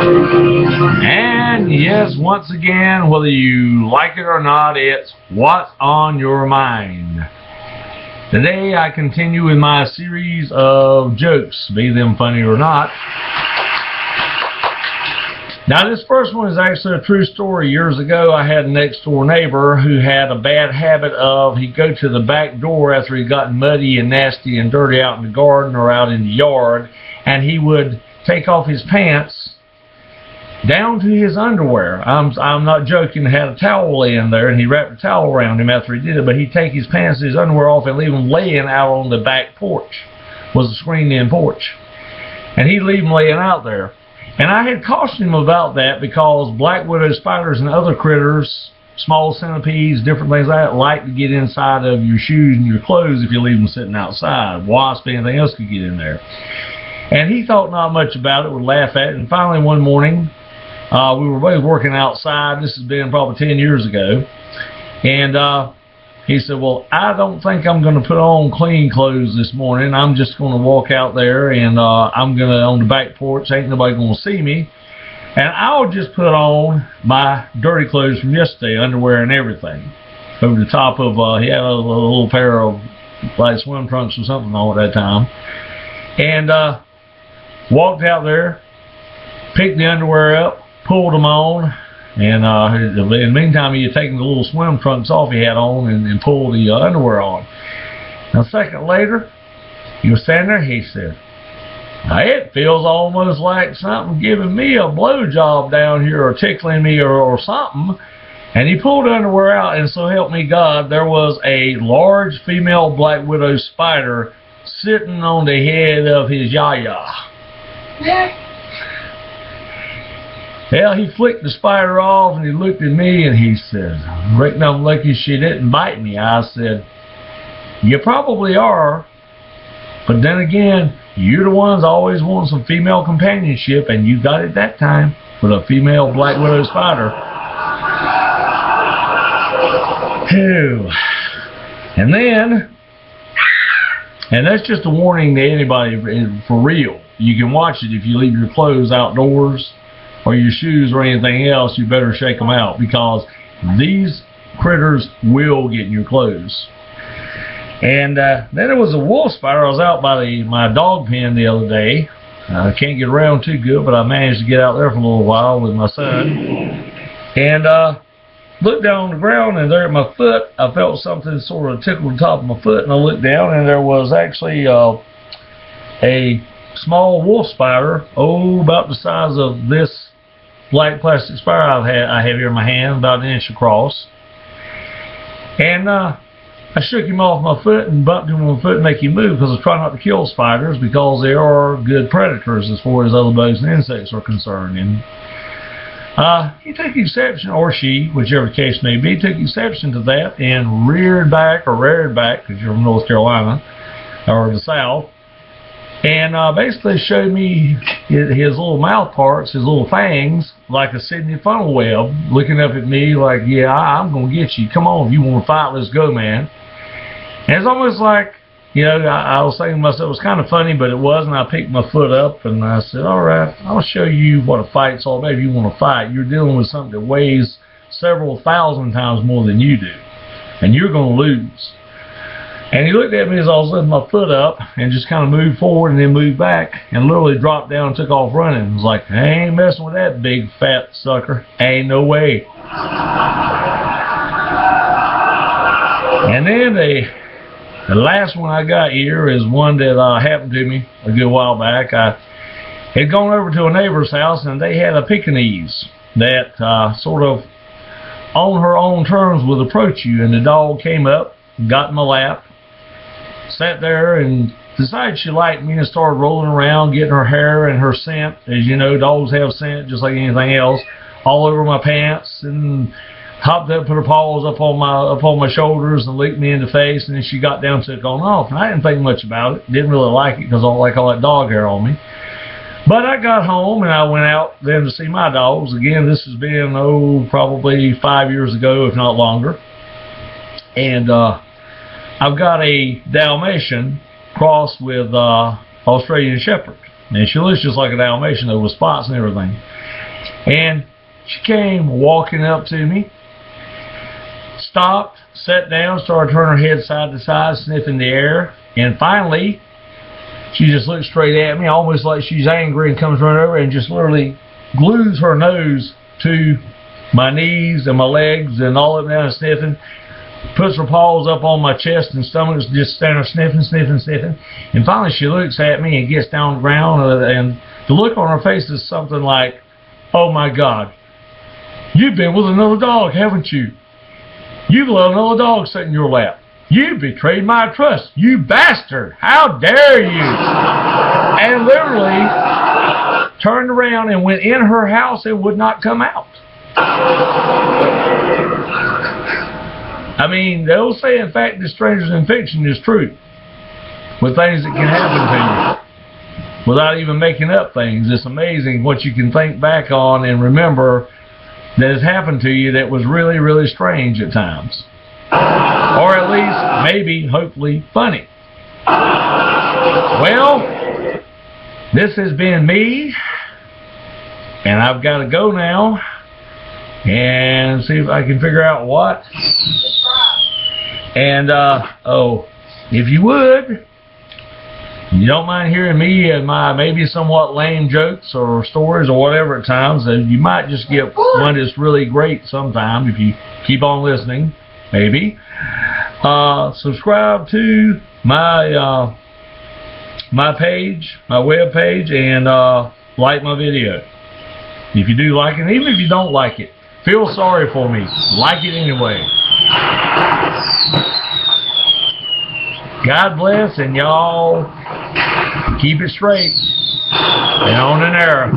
And yes, once again, whether you like it or not, it's What's on Your Mind. Today I continue with my series of jokes, be them funny or not. Now this first one is actually a true story. Years ago I had a next door neighbor who had a bad habit of, he'd go to the back door after he'd gotten muddy and nasty and dirty out in the garden or out in the yard, and he would take off his pants down to his underwear. I'm not joking. He had a towel in there, and he wrapped a towel around him after he did it, but he'd take his pants and his underwear off and leave them laying out on the back porch. Was a screened-in porch. And he'd leave them laying out there. And I had cautioned him about that because black widow spiders and other critters, small centipedes, different things like that, like to get inside of your shoes and your clothes if you leave them sitting outside. Wasps, anything else could get in there. And he thought not much about it, would laugh at it, and finally one morning, we were both working outside. This has been probably 10 years ago. And he said, well, I don't think I'm going to put on clean clothes this morning. I'm just going to walk out there and I'm going to, on the back porch, ain't nobody going to see me. And I'll just put on my dirty clothes from yesterday, underwear and everything. Over the top of, he had a little pair of like swim trunks or something on at that time. And walked out there, picked the underwear up, pulled them on, and in the meantime he had taken the little swim trunks off he had on and pulled the underwear on. Now, a second later, he was standing there. He said, it feels almost like something giving me a blowjob down here or tickling me or something. And he pulled the underwear out, and so help me God, there was a large female black widow spider sitting on the head of his yaya. Well, he flicked the spider off and he looked at me and he said, reckon I'm lucky she didn't bite me. I said, you probably are, but then again, you're the ones always wanting some female companionship, and you got it that time with a female black widow spider. Phew. And that's just a warning to anybody for real. You can watch it if you leave your clothes outdoors or your shoes or anything else. You better shake them out because these critters will get in your clothes. And then there was a wolf spider. I was out by my dog pen the other day. I can't get around too good, but I managed to get out there for a little while with my son. And looked down on the ground, and there at my foot, I felt something sort of tickle the top of my foot, and I looked down, and there was actually a small wolf spider, about the size of this black plastic spider I have here in my hand, about an inch across. And I shook him off my foot and bumped him on my foot and make him move because I try not to kill spiders because they are good predators as far as other bugs and insects are concerned. And he took exception, or she, whichever case may be, took exception to that and reared back because you're from North Carolina or the South, and basically showed me his little mouth parts, his little fangs, like a Sydney funnel web, looking up at me like, yeah, I'm going to get you. Come on, if you want to fight, let's go, man. And it's almost like, I was thinking to myself, it was kind of funny, but it wasn't. I picked my foot up and I said, all right, I'll show you what a fight's all about. If you want to fight, you're dealing with something that weighs several thousand times more than you do, and you're going to lose. And he looked at me as I was lifting my foot up and just kind of moved forward and then moved back and literally dropped down and took off running. It was like, I ain't messing with that big fat sucker. Ain't no way. And then the last one I got here is one that happened to me a good while back. I had gone over to a neighbor's house, and they had a Pekingese that sort of on her own terms would approach you. And the dog came up, got in my lap, sat there, and decided she liked me and started rolling around, getting her hair and her scent. As you know, dogs have scent just like anything else, all over my pants, and hopped up, put her paws up on my shoulders and licked me in the face, and then she got down and took on off. And I didn't think much about it. Didn't really like it because I don't like all that dog hair on me. But I got home and I went out then to see my dogs. Again, this has been, probably 5 years ago, if not longer. And I've got a Dalmatian crossed with Australian Shepherd. And she looks just like a Dalmatian, though, with spots and everything. And she came walking up to me, stopped, sat down, started turning her head side to side, sniffing the air, and finally she just looked straight at me, almost like she's angry, and comes running over and just literally glues her nose to my knees and my legs and all of them down and sniffing, puts her paws up on my chest and stomach, just standing there sniffing. And finally she looks at me and gets down on the ground, and the look on her face is something like, "Oh my God, you've been with another dog, haven't you? You've let another dog sit in your lap. You betrayed my trust. You bastard. How dare you?" And literally turned around and went in her house and would not come out. I mean, the old saying, "Fact is stranger than fiction," is true. With things that can happen to you without even making up things. It's amazing what you can think back on and remember that has happened to you that was really, really strange at times. Or at least, maybe, hopefully, funny. Well, this has been me, and I've got to go now and see if I can figure out what. And, if you would, you don't mind hearing me and my maybe somewhat lame jokes or stories or whatever at times, you might just get one that's really great sometime if you keep on listening, maybe. Subscribe to my my page, my web page, and like my video. If you do like it, even if you don't like it, feel sorry for me. Like it anyway. God bless, and y'all keep it straight and on and air.